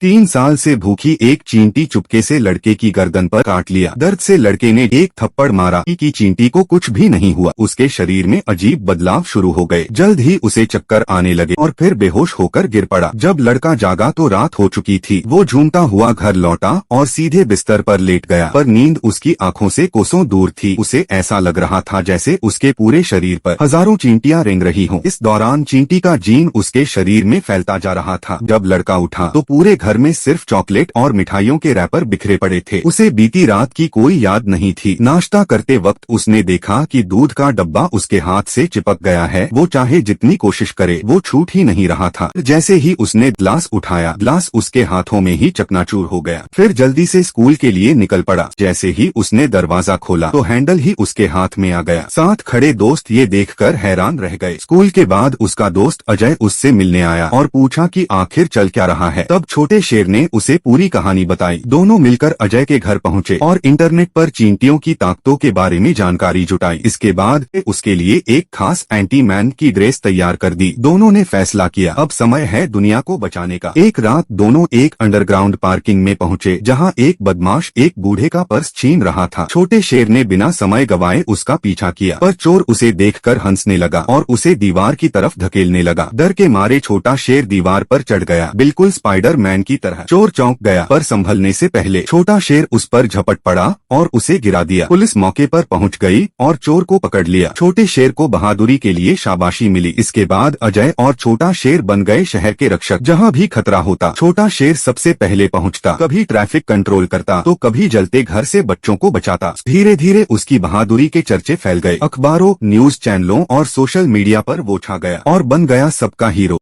3 साल से भूखी एक चींटी चुपके से लड़के की गर्दन पर काट लिया। दर्द से लड़के ने एक थप्पड़ मारा कि चींटी को कुछ भी नहीं हुआ। उसके शरीर में अजीब बदलाव शुरू हो गए। जल्द ही उसे चक्कर आने लगे और फिर बेहोश होकर गिर पड़ा। जब लड़का जागा तो रात हो चुकी थी। वो झूमता हुआ घर लौटा और सीधे बिस्तर पर लेट गया, पर नींद उसकी आंखों से कोसों दूर थी। उसे ऐसा लग रहा था जैसे उसके पूरे शरीर पर हजारों चींटियां रेंग रही हों। इस दौरान चींटी का जीन उसके शरीर में फैलता जा रहा था। जब लड़का उठा तो पूरे घर में सिर्फ चॉकलेट और मिठाइयों के रैपर बिखरे पड़े थे। उसे बीती रात की कोई याद नहीं थी। नाश्ता करते वक्त उसने देखा कि दूध का डब्बा उसके हाथ से चिपक गया है। वो चाहे जितनी कोशिश करे वो छूट ही नहीं रहा था। जैसे ही उसने गिलास उठाया, गिलास उसके हाथों में ही चकनाचूर हो गया। फिर जल्दी से स्कूल के लिए निकल पड़ा। जैसे ही उसने दरवाजा खोला तो हैंडल ही उसके हाथ में आ गया। साथ खड़े दोस्त ये देखकर हैरान रह गए। स्कूल के बाद उसका दोस्त अजय उससे मिलने आया और पूछा कि आखिर चल क्या रहा है। तब छोटे शेर ने उसे पूरी कहानी बताई। दोनों मिलकर अजय के घर पहुंचे और इंटरनेट पर चींटियों की ताकतों के बारे में जानकारी जुटाई। इसके बाद उसके लिए एक खास एंटी मैन की ड्रेस तैयार कर दी। दोनों ने फैसला किया अब समय है दुनिया को बचाने का। एक रात दोनों एक अंडरग्राउंड पार्किंग में पहुंचे, जहां एक बदमाश एक बूढ़े का पर्स छीन रहा था। छोटे शेर ने बिना समय गवाए उसका पीछा किया, पर चोर उसे देखकर हंसने लगा और उसे दीवार की तरफ धकेलने लगा। डर के मारे छोटा शेर दीवार पर चढ़ गया, बिल्कुल स्पाइडर मैन की तरह। चोर चौंक गया, पर संभलने से पहले छोटा शेर उस पर झपट पड़ा और उसे गिरा दिया। पुलिस मौके पर पहुंच गई और चोर को पकड़ लिया। छोटे शेर को बहादुरी के लिए शाबाशी मिली। इसके बाद अजय और छोटा शेर बन गए शहर के रक्षक। जहां भी खतरा होता छोटा शेर सबसे पहले पहुंचता। कभी ट्रैफिक कंट्रोल करता तो कभी जलते घर से बच्चों को बचाता। धीरे धीरे उसकी बहादुरी के चर्चे फैल गए। अखबारों, न्यूज चैनलों और सोशल मीडिया पर वो छा गया और बन गया सबका हीरो।